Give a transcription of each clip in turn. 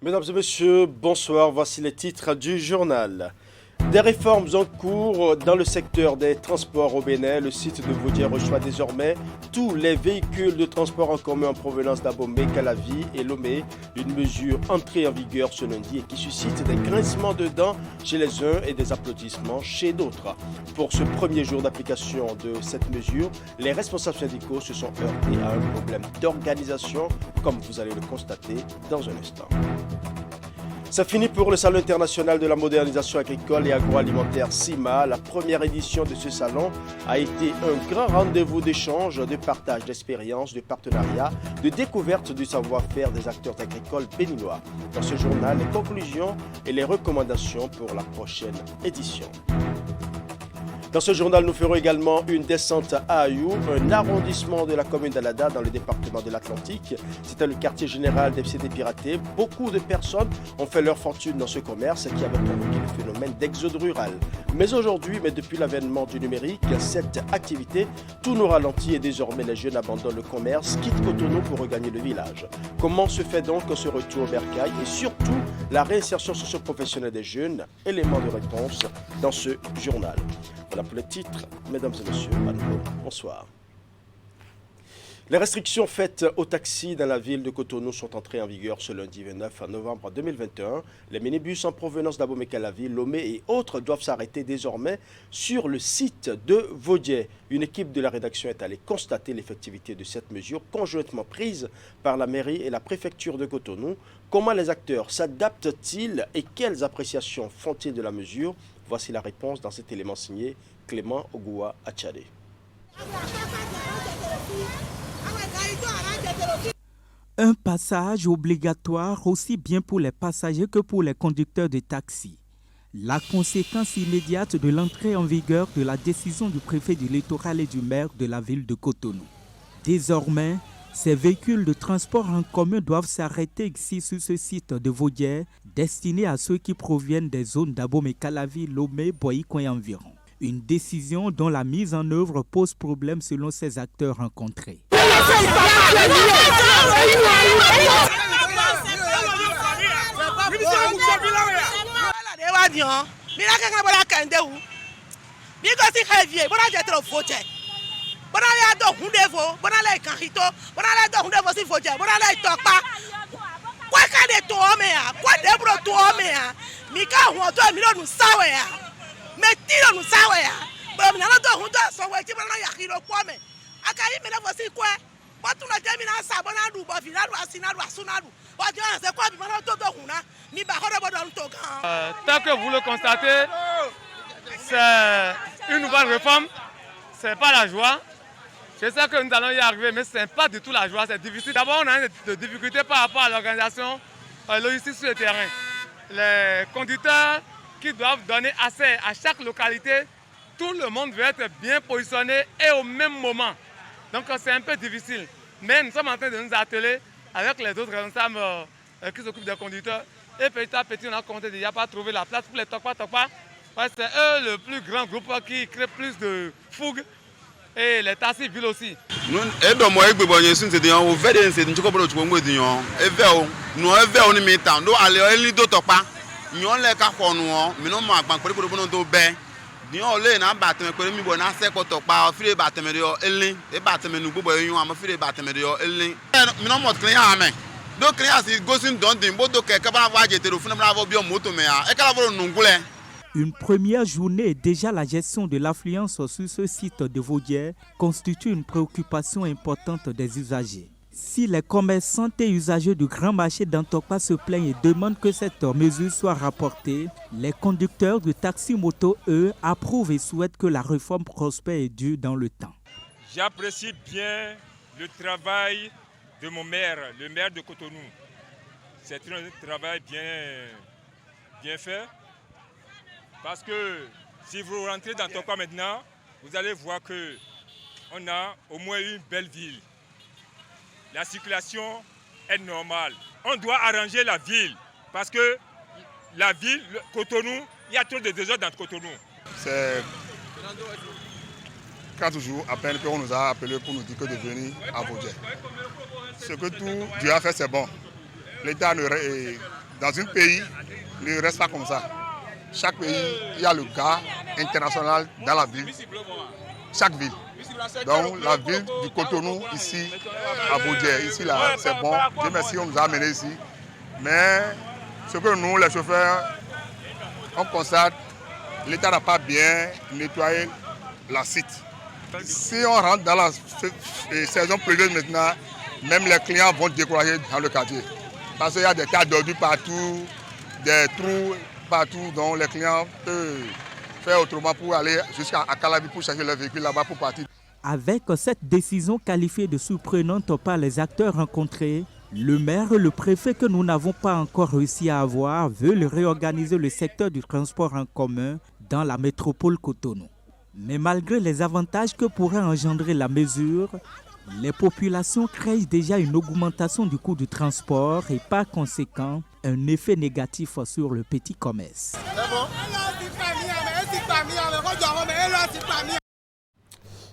Mesdames et messieurs, bonsoir. Voici les titres du journal. Des réformes en cours dans le secteur des transports au Bénin. Le site de Vaudier reçoit désormais tous les véhicules de transport en commun en provenance d'Abomey, Calavi et Lomé. Une mesure entrée en vigueur ce lundi et qui suscite des grincements de dents chez les uns et des applaudissements chez d'autres. Pour ce premier jour d'application de cette mesure, les responsables syndicaux se sont heurtés à un problème d'organisation, comme vous allez le constater dans un instant. C'est fini pour le Salon international de la modernisation agricole et agroalimentaire CIMA. La première édition de ce salon a été un grand rendez-vous d'échange, de partage d'expériences, de partenariats, de découverte du savoir-faire des acteurs agricoles béninois. Dans ce journal, les conclusions et les recommandations pour la prochaine édition. Dans ce journal, nous ferons également une descente à Ayou, un arrondissement de la commune d'Alada dans le département de l'Atlantique. C'était le quartier général d'FCD Piraté. Beaucoup de personnes ont fait leur fortune dans ce commerce qui avait provoqué le phénomène d'exode rural. Mais aujourd'hui, depuis l'avènement du numérique, cette activité tourne au ralenti et désormais les jeunes abandonnent le commerce, quittent Cotonou pour regagner le village. Comment se fait donc ce retour au bercail et surtout la réinsertion socio-professionnelle des jeunes? Élément de réponse dans ce journal. Voilà pour les titres, mesdames et messieurs, à nouveau, bonsoir. Les restrictions faites aux taxis dans la ville de Cotonou sont entrées en vigueur ce lundi 29 novembre 2021. Les minibus en provenance d'Abomey, Calavi, Lomé et autres doivent s'arrêter désormais sur le site de Vaudier. Une équipe de la rédaction est allée constater l'effectivité de cette mesure conjointement prise par la mairie et la préfecture de Cotonou. Comment les acteurs s'adaptent-ils et quelles appréciations font-ils de la mesure? Voici la réponse dans cet élément signé Clément Ogoua Achade. Un passage obligatoire aussi bien pour les passagers que pour les conducteurs de taxi. La conséquence immédiate de l'entrée en vigueur de la décision du préfet du littoral et du maire de la ville de Cotonou. Désormais, ces véhicules de transport en commun doivent s'arrêter ici sur ce site de Vaudier, destiné à ceux qui proviennent des zones d'Abomey, Calavi, Lomé, Boïcoin et environ. Une décision dont la mise en œuvre pose problème selon ces acteurs rencontrés. Tel que vous le constatez, c'est une nouvelle réforme, ce n'est pas la joie. Je sais que nous allons y arriver, mais ce n'est pas du tout la joie, c'est difficile. D'abord, on a des difficultés par rapport à l'organisation logistique sur le terrain. Les conducteurs qui doivent donner accès à chaque localité, tout le monde veut être bien positionné et au même moment. Donc c'est un peu difficile. Mais nous sommes en train de nous atteler avec les autres responsables qui s'occupent des conducteurs. Et petit à petit, on a compté déjà pas trouver la place pour les Tokpa. Parce que c'est eux le plus grand groupe qui crée plus de fougue. Et les taxis villes aussi. Nous Une première journée et déjà la gestion de l'affluence sur ce site de Vaudier constitue une préoccupation importante des usagers. Si les commerçants et usagers du grand marché d'Antokpa se plaignent et demandent que cette mesure soit rapportée, les conducteurs de taxi-moto, eux, approuvent et souhaitent que la réforme prospère et dure dans le temps. J'apprécie bien le travail de mon maire, le maire de Cotonou. C'est un travail bien fait. Parce que si vous rentrez dans Tokpa maintenant, vous allez voir qu'on a au moins une belle ville. La circulation est normale. On doit arranger la ville parce que la ville, Cotonou, il y a trop de désordre dans Cotonou. C'est 4 jours à peine qu'on nous a appelé pour nous dire que de venir à Vaudier. Ce que tout Dieu a fait, c'est bon. L'État Dans un pays, ne reste pas comme ça. Chaque pays, il y a le gars international dans la ville. Chaque ville. Donc la ville du Cotonou, ici, à Baudière, ici là, c'est bon. Dieu merci, on nous a amenés ici. Mais ce que nous, les chauffeurs, on constate, l'État n'a pas bien nettoyé la site. Si on rentre dans la saison pluvieuse maintenant, même les clients vont décourager dans le quartier. Parce qu'il y a des tas d'ordures partout, des trous partout, donc les clients peuvent faire autrement pour aller jusqu'à Calabi pour chercher leur véhicule là-bas pour partir. Avec cette décision qualifiée de surprenante par les acteurs rencontrés, le maire et le préfet que nous n'avons pas encore réussi à avoir veulent réorganiser le secteur du transport en commun dans la métropole Cotonou. Mais malgré les avantages que pourrait engendrer la mesure, les populations craignent déjà une augmentation du coût du transport et par conséquent un effet négatif sur le petit commerce.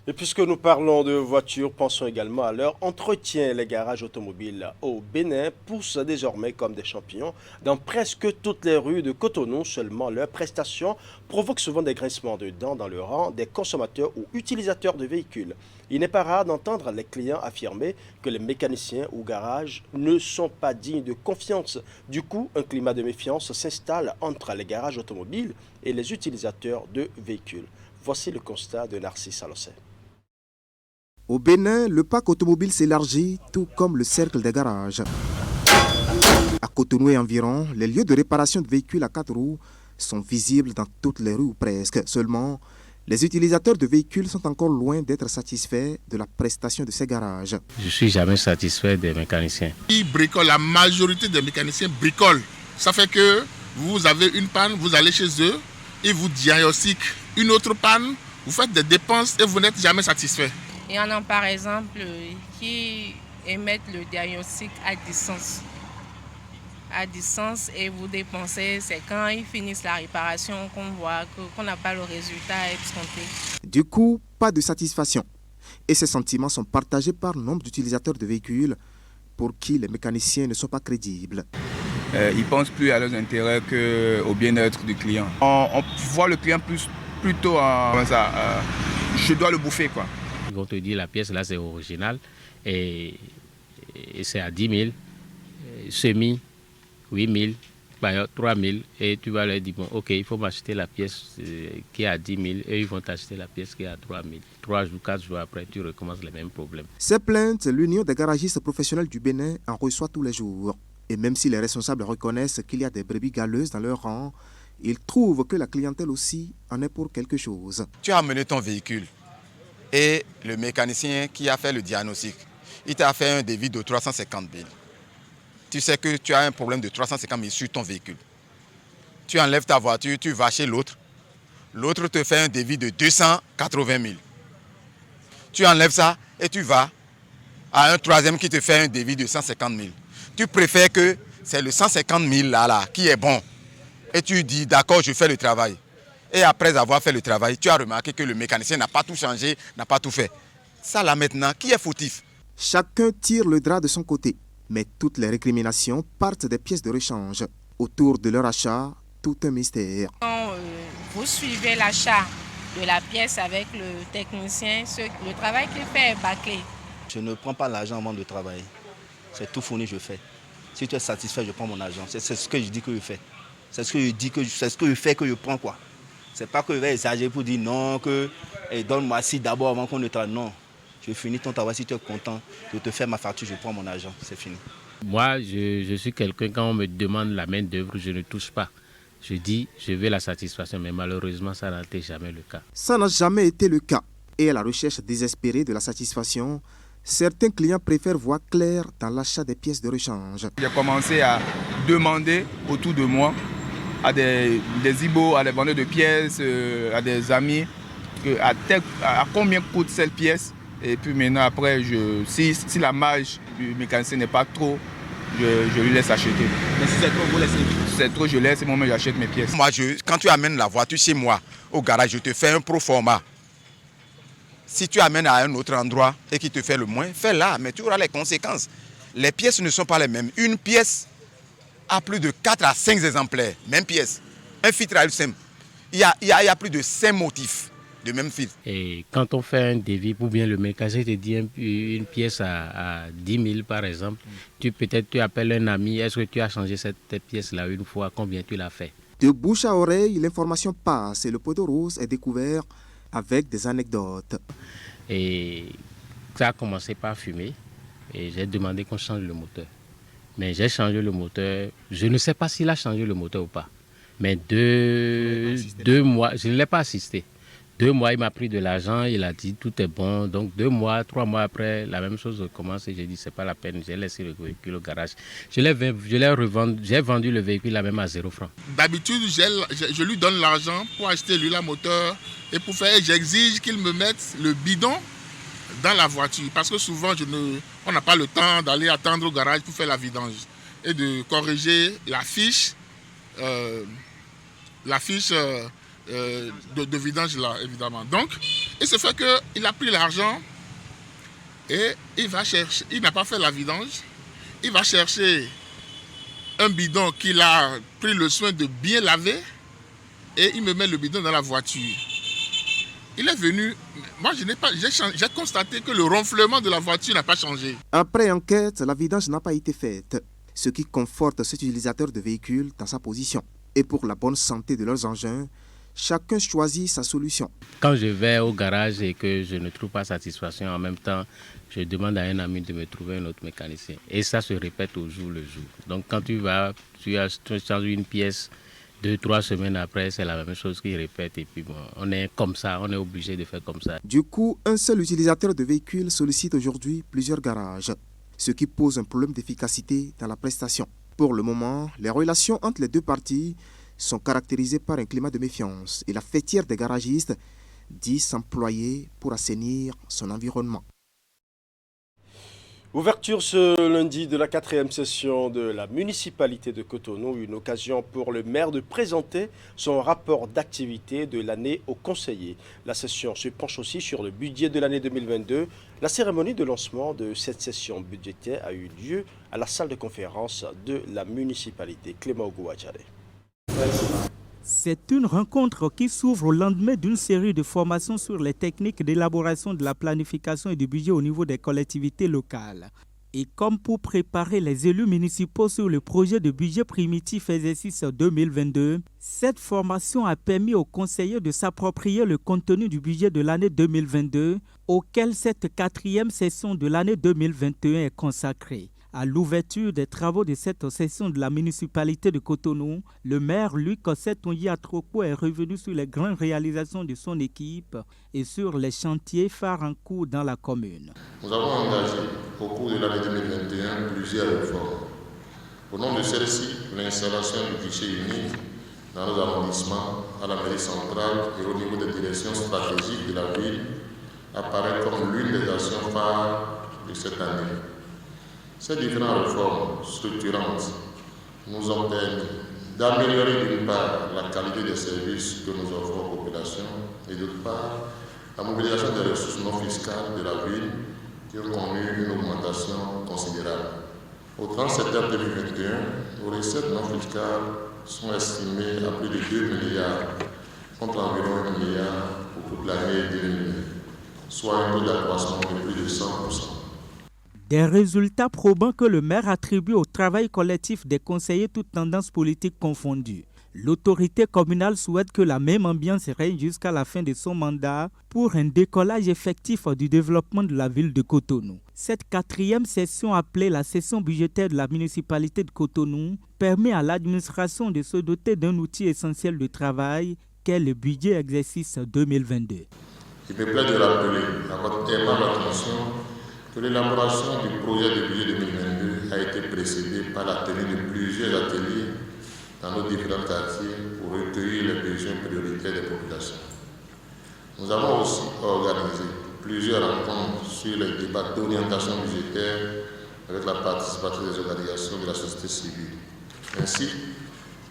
Et puisque nous parlons de voitures, pensons également à leur entretien. Les garages automobiles au Bénin poussent désormais comme des champignons dans presque toutes les rues de Cotonou. Seulement, leurs prestations provoquent souvent des grincements de dents dans le rang des consommateurs ou utilisateurs de véhicules. Il n'est pas rare d'entendre les clients affirmer que les mécaniciens ou garages ne sont pas dignes de confiance. Du coup, un climat de méfiance s'installe entre les garages automobiles et les utilisateurs de véhicules. Voici le constat de Narcisse Alossé. Au Bénin, le parc automobile s'élargit, tout comme le cercle des garages. À Cotonou et environ, les lieux de réparation de véhicules à 4 roues sont visibles dans toutes les rues ou presque. Seulement, les utilisateurs de véhicules sont encore loin d'être satisfaits de la prestation de ces garages. Je ne suis jamais satisfait des mécaniciens. Ils bricolent, la majorité des mécaniciens bricolent. Ça fait que vous avez une panne, vous allez chez eux, ils vous diagnostiquent une autre panne, vous faites des dépenses et vous n'êtes jamais satisfait. Il y en a par exemple qui émettent le diagnostic à distance. À distance et vous dépensez, c'est quand ils finissent la réparation qu'on voit qu'on n'a pas le résultat escompté. Du coup, pas de satisfaction. Et ces sentiments sont partagés par nombre d'utilisateurs de véhicules pour qui les mécaniciens ne sont pas crédibles. Ils ne pensent plus à leurs intérêts qu'au bien-être du client. On voit le client plutôt en je dois le bouffer quoi. Ils vont te dire la pièce là c'est original et c'est à 10 000, semi 8 000, 3 000 et tu vas leur dire bon ok il faut m'acheter la pièce qui est à 10 000 et ils vont t'acheter la pièce qui est à 3 000. 3 jours, 4 jours après tu recommences les mêmes problèmes. Ces plaintes, l'Union des garagistes professionnels du Bénin en reçoit tous les jours. Et même si les responsables reconnaissent qu'il y a des brebis galeuses dans leur rang, ils trouvent que la clientèle aussi en est pour quelque chose. Tu as amené ton véhicule et le mécanicien qui a fait le diagnostic, il t'a fait un devis de 350 000. Tu sais que tu as un problème de 350 000 sur ton véhicule. Tu enlèves ta voiture, tu vas chez l'autre. L'autre te fait un devis de 280 000. Tu enlèves ça et tu vas à un troisième qui te fait un devis de 150 000. Tu préfères que c'est le 150 000 là qui est bon. Et tu dis d'accord, je fais le travail. Et après avoir fait le travail, tu as remarqué que le mécanicien n'a pas tout changé, n'a pas tout fait. Ça là maintenant, qui est fautif? Chacun tire le drap de son côté, mais toutes les récriminations partent des pièces de rechange. Autour de leur achat, tout un mystère. Quand vous suivez l'achat de la pièce avec le technicien, le travail qu'il fait est bâclé. Je ne prends pas l'argent avant de travailler. C'est tout fourni, je fais. Si tu es satisfait, je prends mon argent. C'est ce que je dis que je fais. C'est ce que je dis c'est ce que je fais que je prends quoi. C'est pas que je vais exagérer pour dire non, que donne-moi ci d'abord avant qu'on ne travaille. Non. Je finis ton travail, si tu es content, je te fais ma facture, je prends mon argent, c'est fini. Moi, je suis quelqu'un, quand on me demande la main d'œuvre, je ne touche pas. Je dis, je veux la satisfaction, mais malheureusement, ça n'a été jamais le cas. Ça n'a jamais été le cas. Et à la recherche désespérée de la satisfaction, certains clients préfèrent voir clair dans l'achat des pièces de rechange. J'ai commencé à demander autour de moi, à des ibos, à des vendeurs de pièces, à des amis, à combien coûte cette pièce. Et puis maintenant, après, si la marge du mécanicien n'est pas trop, je lui laisse acheter. Mais si c'est trop, vous laissez? Si c'est trop, je laisse et moi-même j'achète mes pièces. Moi, quand tu amènes la voiture chez moi, au garage, je te fais un pro format. Si tu amènes à un autre endroit et qu'il te fait le moins, fais-la, mais tu auras les conséquences. Les pièces ne sont pas les mêmes. Une pièce a plus de 4 à 5 exemplaires, même pièce. Un filtre à simple. Il y a plus de 5 motifs de même filtre. Et quand on fait un devis pour bien le mécanicien te dit une pièce à 10 000 par exemple, tu appelles un ami, est-ce que tu as changé cette pièce-là une fois, combien tu l'as fait? De bouche à oreille, l'information passe et le poteau rose est découvert avec des anecdotes. Et ça a commencé par fumer et j'ai demandé qu'on change le moteur. Mais j'ai changé le moteur, je ne sais pas s'il a changé le moteur ou pas. Mais deux mois, je ne l'ai pas assisté. 2 mois, il m'a pris de l'argent, il a dit tout est bon. Donc 2 mois, 3 mois après, la même chose commence et j'ai dit c'est pas la peine. J'ai laissé le véhicule au garage. J'ai vendu le véhicule là même à 0 francs. D'habitude, je lui donne l'argent pour acheter l'huile à moteur et pour faire, j'exige qu'il me mette le bidon dans la voiture. Parce que souvent, on n'a pas le temps d'aller attendre au garage pour faire la vidange et de corriger la fiche de vidange là, évidemment. Donc, il se fait qu'il a pris l'argent et il va chercher, il n'a pas fait la vidange, il va chercher un bidon qu'il a pris le soin de bien laver et il me met le bidon dans la voiture. Il est venu, moi j'ai constaté que le ronflement de la voiture n'a pas changé. Après enquête, la vidange n'a pas été faite, ce qui conforte cet utilisateur de véhicule dans sa position. Et pour la bonne santé de leurs engins, chacun choisit sa solution. Quand je vais au garage et que je ne trouve pas satisfaction, en même temps, je demande à un ami de me trouver un autre mécanicien. Et ça se répète au jour le jour. Donc quand tu changes une pièce, 2-3 semaines après, c'est la même chose qui répète. Et puis bon, on est comme ça, on est obligé de faire comme ça. Du coup, un seul utilisateur de véhicule sollicite aujourd'hui plusieurs garages, ce qui pose un problème d'efficacité dans la prestation. Pour le moment, les relations entre les deux parties sont caractérisées par un climat de méfiance et la fêtière des garagistes dit s'employer pour assainir son environnement. Ouverture ce lundi de la 4e session de la municipalité de Cotonou, une occasion pour le maire de présenter son rapport d'activité de l'année aux conseillers. La session se penche aussi sur le budget de l'année 2022. La cérémonie de lancement de cette session budgétaire a eu lieu à la salle de conférence de la municipalité. Clément Gouadjare. C'est une rencontre qui s'ouvre au lendemain d'une série de formations sur les techniques d'élaboration de la planification et du budget au niveau des collectivités locales. Et comme pour préparer les élus municipaux sur le projet de budget primitif exercice 2022, cette formation a permis aux conseillers de s'approprier le contenu du budget de l'année 2022, auquel cette 4e session de l'année 2021 est consacrée. À l'ouverture des travaux de cette session de la municipalité de Cotonou, le maire Luc Osset-Onyi Atroko est revenu sur les grandes réalisations de son équipe et sur les chantiers phares en cours dans la commune. Nous avons engagé au cours de l'année 2021 plusieurs réformes. Au nom de celle-ci, l'installation du guichet unique dans nos arrondissements, à la mairie centrale et au niveau des directions stratégiques de la ville apparaît comme l'une des actions phares de cette année. Ces différentes réformes structurantes nous ont permis d'améliorer d'une part la qualité des services que nous offrons aux populations et d'autre part la mobilisation des ressources non fiscales de la ville qui ont connu une augmentation considérable. Au 30 septembre 2021, nos recettes non fiscales sont estimées à plus de 2 milliards contre environ 1 milliard pour toute l'année 2020, soit un taux d'accroissement de plus de 100%. Des résultats probants que le maire attribue au travail collectif des conseillers toutes tendances politiques confondues. L'autorité communale souhaite que la même ambiance règne jusqu'à la fin de son mandat pour un décollage effectif du développement de la ville de Cotonou. Cette 4e session appelée la session budgétaire de la municipalité de Cotonou permet à l'administration de se doter d'un outil essentiel de travail qu'est le budget exercice 2022. Il me plaît de rappeler à votre aimable attention que l'élaboration du projet de budget 2022 a été précédée par la tenue de plusieurs ateliers dans nos différents quartiers pour recueillir les besoins prioritaires des populations. Nous avons aussi organisé plusieurs rencontres sur les débats d'orientation budgétaire avec la participation des organisations de la société civile. Ainsi,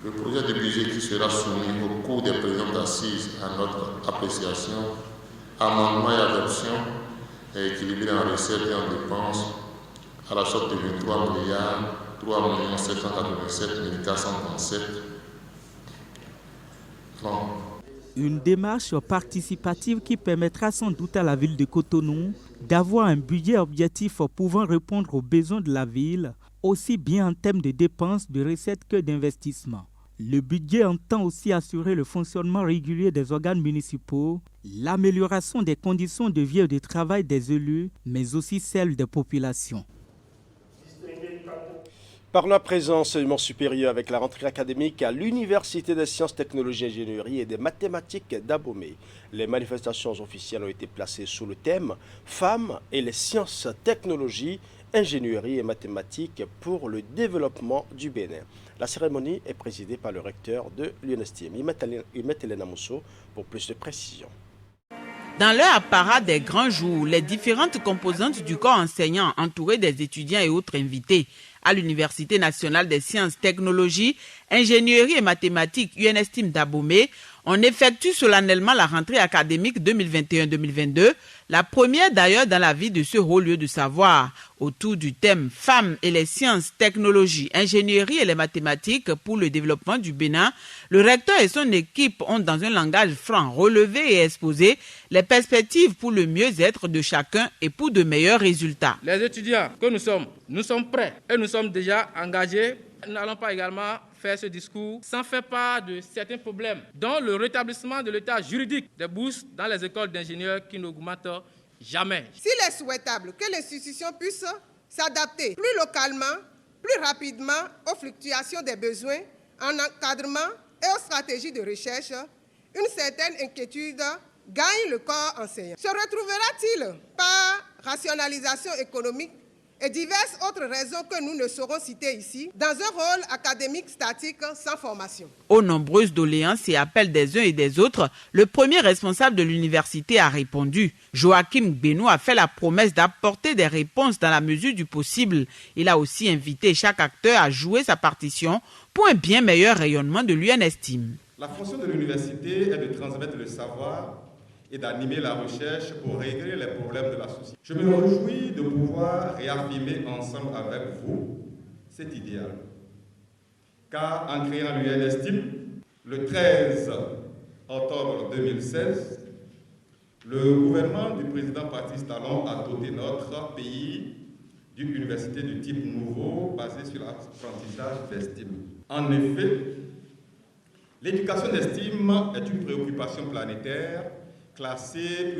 le projet de budget qui sera soumis au cours des présentes assises à notre appréciation, amendement et adoption, est équilibré en recettes et en dépenses à la sorte de 23 milliards 3 787 437 francs. Une démarche participative qui permettra sans doute à la ville de Cotonou d'avoir un budget objectif pouvant répondre aux besoins de la ville, aussi bien en termes de dépenses, de recettes que d'investissements. Le budget entend aussi assurer le fonctionnement régulier des organes municipaux, l'amélioration des conditions de vie et de travail des élus, mais aussi celle des populations. Parlons à présent enseignement supérieur avec la rentrée académique à l'Université des sciences, technologies, ingénierie et des mathématiques d'Abomey. Les manifestations officielles ont été placées sous le thème « Femmes et les sciences, technologies, ingénierie et mathématiques pour le développement du Bénin ». La cérémonie est présidée par le recteur de l'UNSTM, Imet Elena Mousso, pour plus de précisions. Dans leur apparat des grands jours, les différentes composantes du corps enseignant entourées des étudiants et autres invités à l'Université nationale des sciences, technologies, ingénierie et mathématiques UNSTM d'Abomey, on effectue solennellement la rentrée académique 2021-2022, la première d'ailleurs dans la vie de ce haut lieu de savoir, autour du thème « Femmes et les sciences, technologies, ingénierie et les mathématiques pour le développement du Bénin ». Le recteur et son équipe ont dans un langage franc relevé et exposé les perspectives pour le mieux-être de chacun et pour de meilleurs résultats. Les étudiants que nous sommes prêts et nous sommes déjà engagés. Nous n'allons pas également faire ce discours sans faire part de certains problèmes, dont le rétablissement de l'état juridique des bourses dans les écoles d'ingénieurs qui n'augmentent jamais. S'il est souhaitable que l'institution puisse s'adapter plus localement, plus rapidement aux fluctuations des besoins en encadrement et aux stratégies de recherche, une certaine inquiétude gagne le corps enseignant. Se retrouvera-t-il par rationalisation économique et diverses autres raisons que nous ne saurons citer ici, dans un rôle académique statique sans formation? Aux nombreuses doléances et appels des uns et des autres, le premier responsable de l'université a répondu. Joachim Benou a fait la promesse d'apporter des réponses dans la mesure du possible. Il a aussi invité chaque acteur à jouer sa partition pour un bien meilleur rayonnement de l'UNSTM. La fonction de l'université est de transmettre le savoir et d'animer la recherche pour régler les problèmes de la société. Je me réjouis de pouvoir réaffirmer ensemble avec vous cet idéal. Car en créant l'UNSTM, le 13 octobre 2016, le gouvernement du président Patrice Talon a doté notre pays d'une université de type nouveau basée sur l'apprentissage d'estime. En effet, l'éducation d'estime est une préoccupation planétaire classée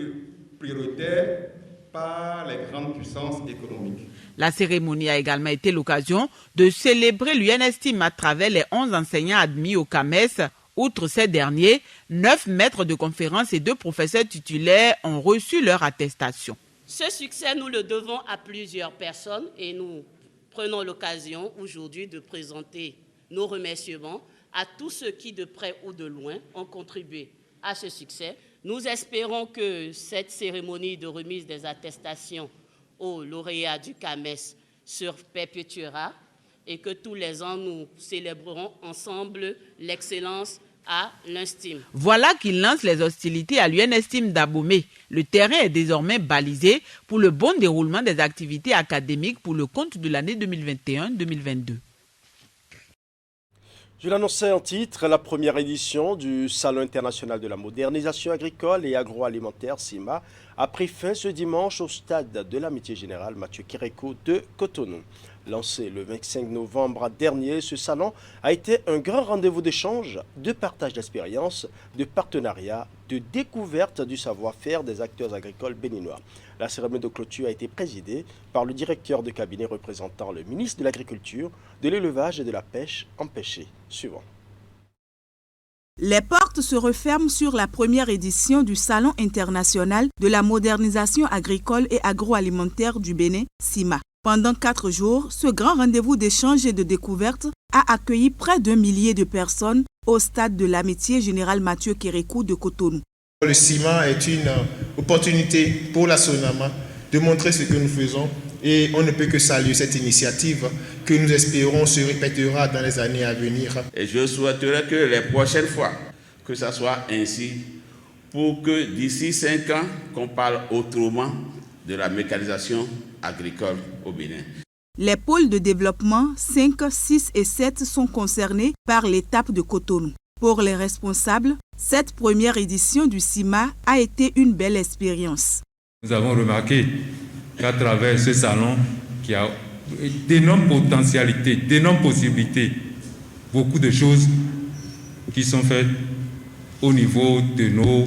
prioritaire par les grandes puissances économiques. La cérémonie a également été l'occasion de célébrer l'UNSTM à travers les 11 enseignants admis au CAMES. Outre ces derniers, 9 maîtres de conférences et 2 professeurs titulaires ont reçu leur attestation. Ce succès, nous le devons à plusieurs personnes et nous prenons l'occasion aujourd'hui de présenter nos remerciements à tous ceux qui, de près ou de loin, ont contribué à ce succès. Nous espérons que cette cérémonie de remise des attestations aux lauréats du CAMES se perpétuera et que tous les ans, nous célébrerons ensemble l'excellence à l'UNSTM. Voilà qui lance les hostilités à l'UNSTM d'Abomey. Le terrain est désormais balisé pour le bon déroulement des activités académiques pour le compte de l'année 2021-2022. Je l'annonçais en titre, la première édition du Salon international de la modernisation agricole et agroalimentaire SIMA a pris fin ce dimanche au stade de l'Amitié Générale Mathieu Kérékou de Cotonou. Lancé le 25 novembre dernier, ce salon a été un grand rendez-vous d'échange, de partage d'expériences, de partenariat, de découverte du savoir-faire des acteurs agricoles béninois. La cérémonie de clôture a été présidée par le directeur de cabinet représentant le ministre de l'Agriculture, de l'Élevage et de la Pêche empêchée. Suivant. Les portes se referment sur la première édition du Salon international de la modernisation agricole et agroalimentaire du Bénin, SIMA. Pendant 4 jours, ce grand rendez-vous d'échange et de découverte a accueilli près d'1 millier de personnes au stade de l'Amitié Générale Mathieu Kérékou de Cotonou. Le CIMA est une opportunité pour la SONAMA de montrer ce que nous faisons et on ne peut que saluer cette initiative que nous espérons se répétera dans les années à venir. Et je souhaiterais que les prochaines fois, que ça soit ainsi, pour que d'ici 5 ans, qu'on parle autrement de la mécanisation agricole au Bénin. Les pôles de développement 5, 6 et 7 sont concernés par l'étape de Cotonou. Pour les responsables, cette première édition du CIMA a été une belle expérience. Nous avons remarqué qu'à travers ce salon, qui a d'énormes potentialités, d'énormes possibilités, beaucoup de choses qui sont faites au niveau de nos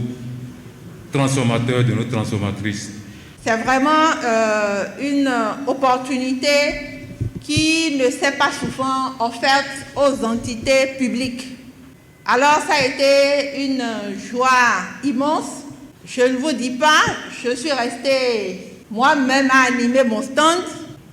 transformateurs, de nos transformatrices. C'est vraiment une opportunité qui ne s'est pas souvent offerte aux entités publiques. Alors ça a été une joie immense. Je ne vous dis pas, je suis restée moi-même à animer mon stand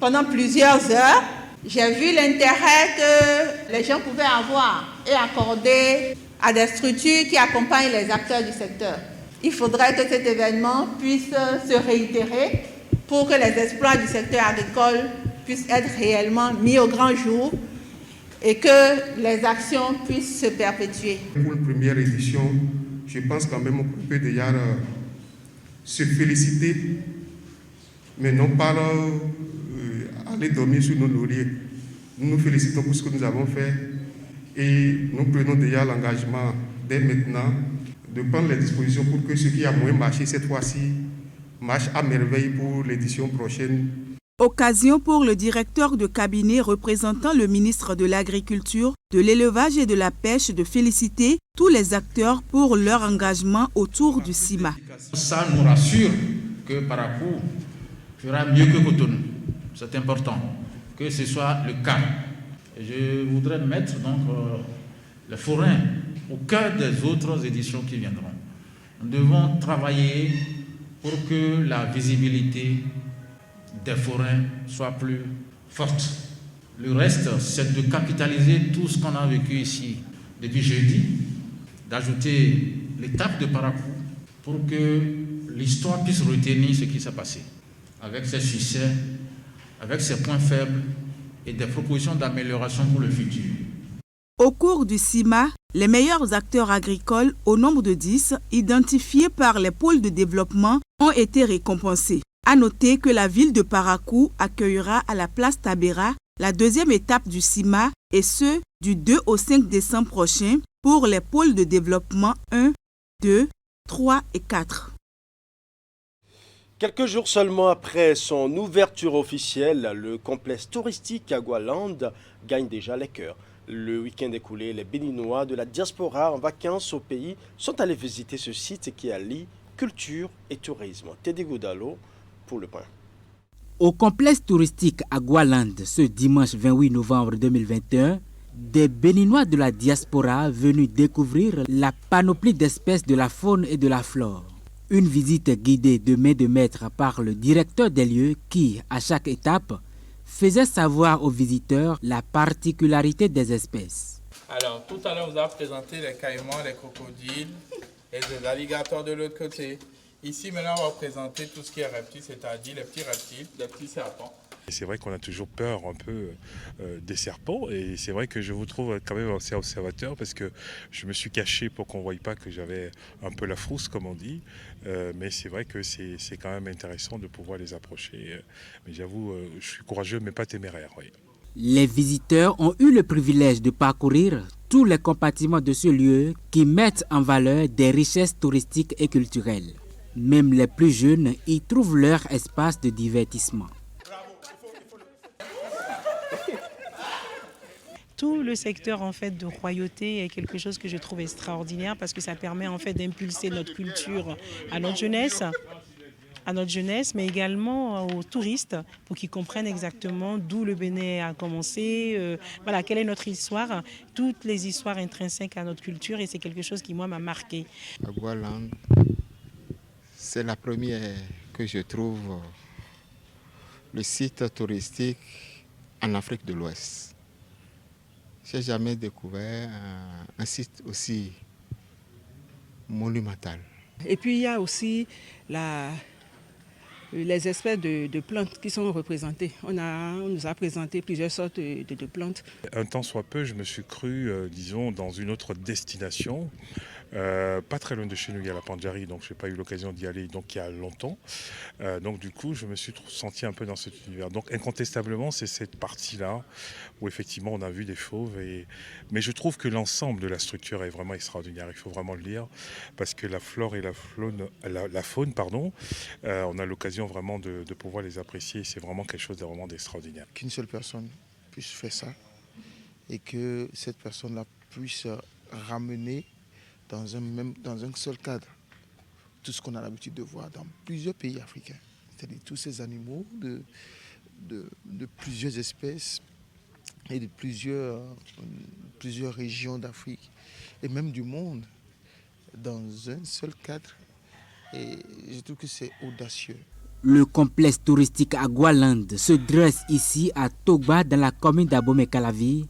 pendant plusieurs heures. J'ai vu l'intérêt que les gens pouvaient avoir et accorder à des structures qui accompagnent les acteurs du secteur. Il faudrait que cet événement puisse se réitérer pour que les exploits du secteur agricole puissent être réellement mis au grand jour et que les actions puissent se perpétuer. Pour une première édition, je pense quand même qu'on peut déjà se féliciter, mais non pas aller dormir sur nos lauriers. Nous nous félicitons pour ce que nous avons fait et nous prenons déjà l'engagement dès maintenant de prendre les dispositions pour que ce qui a moins marché cette fois-ci marche à merveille pour l'édition prochaine. Occasion pour le directeur de cabinet représentant le ministre de l'Agriculture, de l'Élevage et de la Pêche de féliciter tous les acteurs pour leur engagement autour du CIMA. Ça nous rassure que Parakou fera mieux que Cotonou. C'est important que ce soit le cas. Je voudrais mettre donc le forain au cœur des autres éditions qui viendront. Nous devons travailler pour que la visibilité des forains soit plus forte. Le reste, c'est de capitaliser tout ce qu'on a vécu ici depuis jeudi, d'ajouter l'étape de Parakou pour que l'histoire puisse retenir ce qui s'est passé, avec ses succès, avec ses points faibles et des propositions d'amélioration pour le futur. Au cours du CIMA, les meilleurs acteurs agricoles, au nombre de 10, identifiés par les pôles de développement, ont été récompensés. À noter que la ville de Parakou accueillera à la place Tabera la deuxième étape du CIMA et ce, du 2 au 5 décembre prochain pour les pôles de développement 1, 2, 3 et 4. Quelques jours seulement après son ouverture officielle, le complexe touristique Agualand gagne déjà les cœurs. Le week-end écoulé, les Béninois de la diaspora en vacances au pays sont allés visiter ce site qui allie culture et tourisme. Teddy Goudalo pour le point. Au complexe touristique Agualand, ce dimanche 28 novembre 2021, des Béninois de la diaspora venus découvrir la panoplie d'espèces de la faune et de la flore. Une visite guidée de main de maître par le directeur des lieux qui, à chaque étape, faisait savoir aux visiteurs la particularité des espèces. Alors, tout à l'heure, on vous a présenté les caïmans, les crocodiles et les alligators de l'autre côté. Ici, maintenant, on va présenter tout ce qui est reptiles, c'est-à-dire les petits reptiles, les petits serpents. C'est vrai qu'on a toujours peur un peu des serpents et c'est vrai que je vous trouve quand même assez observateur parce que je me suis caché pour qu'on ne voie pas que j'avais un peu la frousse comme on dit, mais c'est vrai que c'est quand même intéressant de pouvoir les approcher. Mais j'avoue, je suis courageux mais pas téméraire. Oui. Les visiteurs ont eu le privilège de parcourir tous les compartiments de ce lieu qui mettent en valeur des richesses touristiques et culturelles. Même les plus jeunes y trouvent leur espace de divertissement. Tout le secteur en fait de royauté est quelque chose que je trouve extraordinaire parce que ça permet en fait d'impulser notre culture à notre jeunesse, mais également aux touristes pour qu'ils comprennent exactement d'où le Bénin a commencé, voilà, quelle est notre histoire, toutes les histoires intrinsèques à notre culture et c'est quelque chose qui moi m'a marqué. Agualand, c'est la première que je trouve le site touristique en Afrique de l'Ouest. Je n'ai jamais découvert un site aussi monumental. Et puis il y a aussi les espèces de plantes qui sont représentées. On nous a présenté plusieurs sortes de plantes. Un temps soit peu, je me suis cru, disons, dans une autre destination. Pas très loin de chez nous, il y a la Pandjari, donc je n'ai pas eu l'occasion d'y aller donc il y a longtemps. Donc du coup, je me suis senti un peu dans cet univers. Donc incontestablement, c'est cette partie-là où effectivement on a vu des fauves. Mais je trouve que l'ensemble de la structure est vraiment extraordinaire. Il faut vraiment le lire parce que la flore et la faune, on a l'occasion vraiment de pouvoir les apprécier. C'est vraiment quelque chose de vraiment d'extraordinaire. Qu'une seule personne puisse faire ça et que cette personne-là puisse ramener dans un seul cadre tout ce qu'on a l'habitude de voir dans plusieurs pays africains, c'est-à-dire tous ces animaux de plusieurs espèces et de plusieurs régions d'Afrique et même du monde dans un seul cadre. Et je trouve que c'est audacieux. Le complexe touristique Agualand se dresse ici à Togba dans la commune d'Abomey-Calavi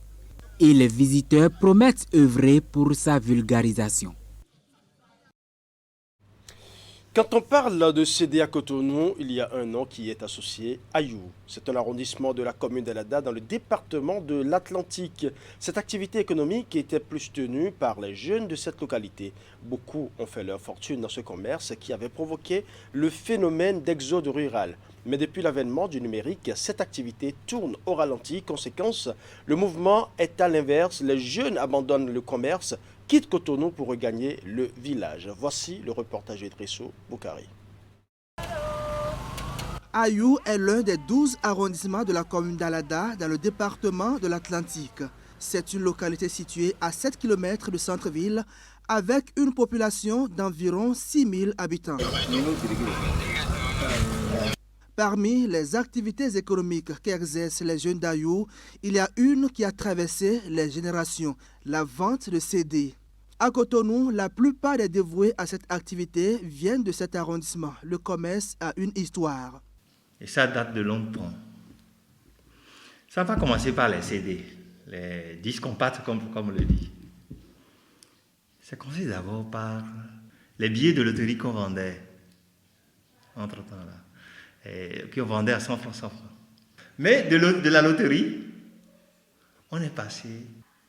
et les visiteurs promettent œuvrer pour sa vulgarisation. Quand on parle de CD à Cotonou, il y a un nom qui est associé, Ayou. C'est un arrondissement de la commune d'Alada dans le département de l'Atlantique. Cette activité économique était plus tenue par les jeunes de cette localité. Beaucoup ont fait leur fortune dans ce commerce qui avait provoqué le phénomène d'exode rural. Mais depuis l'avènement du numérique, cette activité tourne au ralenti. Conséquence, le mouvement est à l'inverse. Les jeunes abandonnent le commerce, quittent Cotonou pour regagner le village. Voici le reportage d'Idrissou Boukari. Ayou est l'un des 12 arrondissements de la commune d'Alada dans le département de l'Atlantique. C'est une localité située à 7 km du centre-ville avec une population d'environ 6 000 habitants. Parmi les activités économiques qu'exercent les jeunes d'Ayou, il y a une qui a traversé les générations, la vente de CD. À Cotonou, la plupart des dévoués à cette activité viennent de cet arrondissement. Le commerce a une histoire. Et ça date de longtemps. Ça va commencer par les CD, les disques compacts comme on le dit. Ça commence d'abord par les billets de loterie qu'on vendait entre-temps là. Qu'on vendait à 100 francs, 100 francs. Mais de la loterie, on est passé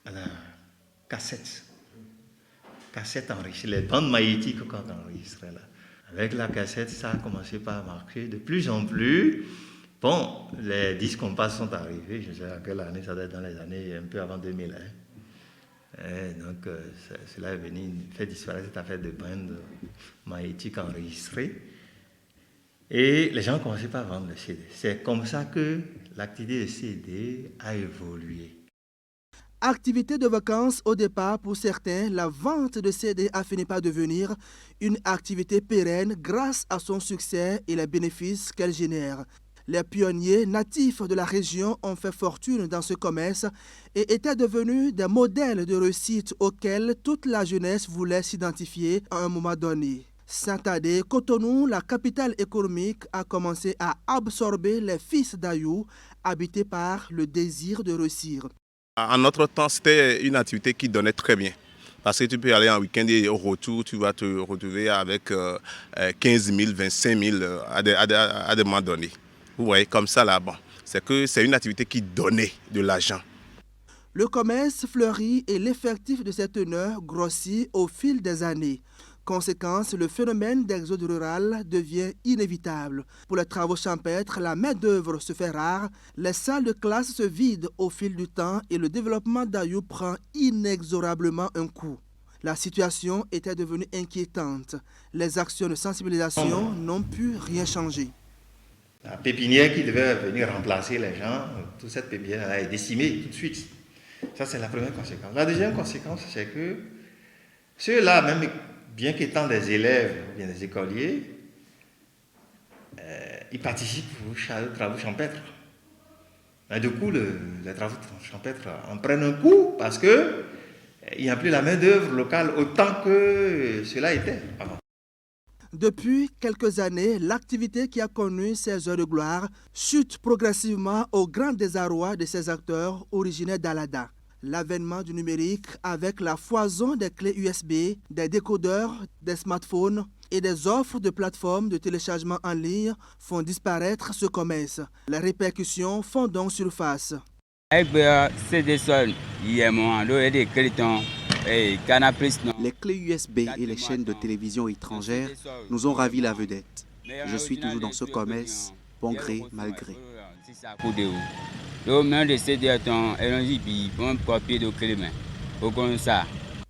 à la cassette. Cassette enregistrée, les bandes magnétiques qu'on enregistrait là. Avec la cassette, ça a commencé par marcher de plus en plus. Bon, les disques compacts sont arrivés, je ne sais à quelle année, ça doit être dans les années un peu avant 2000. Donc, cela est venu faire disparaître cette affaire de bandes magnétiques enregistrées. Et les gens ont commencé par vendre le CD. C'est comme ça que l'activité de CD a évolué. Activité de vacances au départ pour certains, la vente de CD a fini par devenir une activité pérenne grâce à son succès et les bénéfices qu'elle génère. Les pionniers natifs de la région ont fait fortune dans ce commerce et étaient devenus des modèles de réussite auxquels toute la jeunesse voulait s'identifier à un moment donné. Saint-Adé, Cotonou, la capitale économique, a commencé à absorber les fils d'Ayou, habités par le désir de réussir. En notre temps, c'était une activité qui donnait très bien. Parce que tu peux aller en week-end et au retour, tu vas te retrouver avec 15 000, 25 000 à des moments donnés. Vous voyez, comme ça là, bon, c'est une activité qui donnait de l'argent. Le commerce fleurit et l'effectif de ses teneurs grossit au fil des années. Conséquence, le phénomène d'exode rural devient inévitable. Pour les travaux champêtres, la main-d'œuvre se fait rare, les salles de classe se vident au fil du temps et le développement d'Ayou prend inexorablement un coup. La situation était devenue inquiétante. Les actions de sensibilisation n'ont pu rien changer. La pépinière qui devait venir remplacer les gens, toute cette pépinière est décimée tout de suite. Ça, c'est la première conséquence. La deuxième conséquence, c'est que ceux-là, même bien qu'étant des élèves ou bien des écoliers, ils participent aux travaux champêtres. Et du coup, les travaux champêtres en prennent un coup parce qu'il n'y a plus la main-d'œuvre locale autant que cela était avant. Depuis quelques années, l'activité qui a connu ses heures de gloire chute progressivement au grand désarroi de ses acteurs originaires d'Alada. L'avènement du numérique avec la foison des clés USB, des décodeurs, des smartphones et des offres de plateformes de téléchargement en ligne font disparaître ce commerce. Les répercussions font donc surface. Les clés USB et les chaînes de télévision étrangères nous ont ravi la vedette. Je suis toujours dans ce commerce, bon gré, mal gré.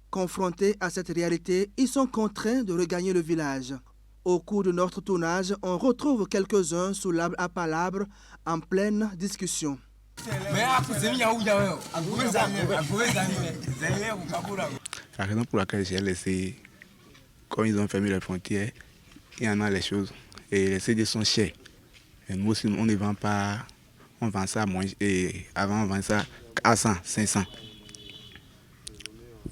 Confrontés à cette réalité, ils sont contraints de regagner le village. Au cours de notre tournage, on retrouve quelques-uns sous l'arbre à palabres en pleine discussion. La raison pour laquelle j'ai laissé, quand ils ont fermé les frontières, il y en a les choses. Et les CD sont chers. Et nous aussi, on ne vend pas, on vend ça moins. Et avant, on vendait ça à 100, 500.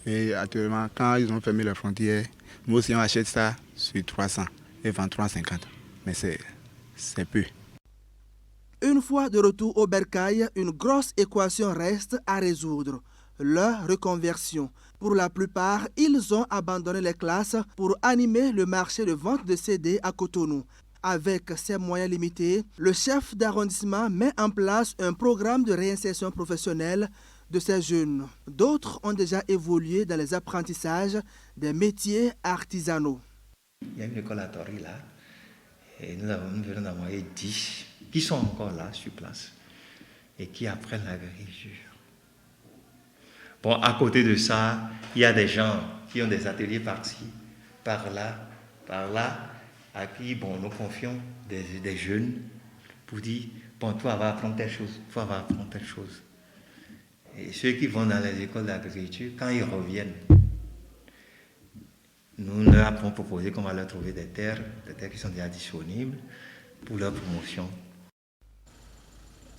Et actuellement, quand ils ont fermé les frontières, nous aussi, on achète ça sur 300 et 23,50. Mais c'est peu. Une fois de retour au bercail, une grosse équation reste à résoudre. Leur reconversion. Pour la plupart, ils ont abandonné les classes pour animer le marché de vente de CD à Cotonou. Avec ses moyens limités, le chef d'arrondissement met en place un programme de réinsertion professionnelle de ces jeunes. D'autres ont déjà évolué dans les apprentissages des métiers artisanaux. Il y a une école à Tori là, et nous venons d'envoyer 10 qui sont encore là sur place et qui apprennent l'agriculture. Bon, à côté de ça, il y a des gens qui ont des ateliers par-ci, par-là, à qui nous confions des jeunes pour dire, bon, toi va apprendre telle chose, toi va apprendre telle chose. Et ceux qui vont dans les écoles d'agriculture, quand ils reviennent, nous leur avons proposé qu'on va leur trouver des terres qui sont déjà disponibles pour leur promotion.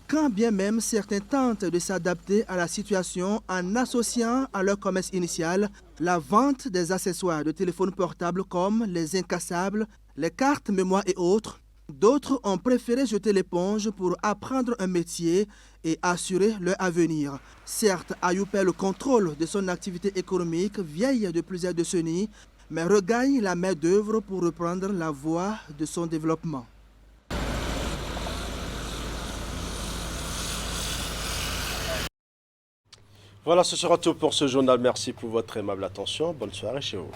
Quand bien même certains tentent de s'adapter à la situation en associant à leur commerce initial la vente des accessoires de téléphones portables comme les incassables, les cartes mémoire et autres, d'autres ont préféré jeter l'éponge pour apprendre un métier et assurer leur avenir. Certes, Ayou perd le contrôle de son activité économique vieille de plusieurs décennies, mais regagne la main-d'œuvre pour reprendre la voie de son développement. Voilà, ce sera tout pour ce journal. Merci pour votre aimable attention. Bonne soirée chez vous.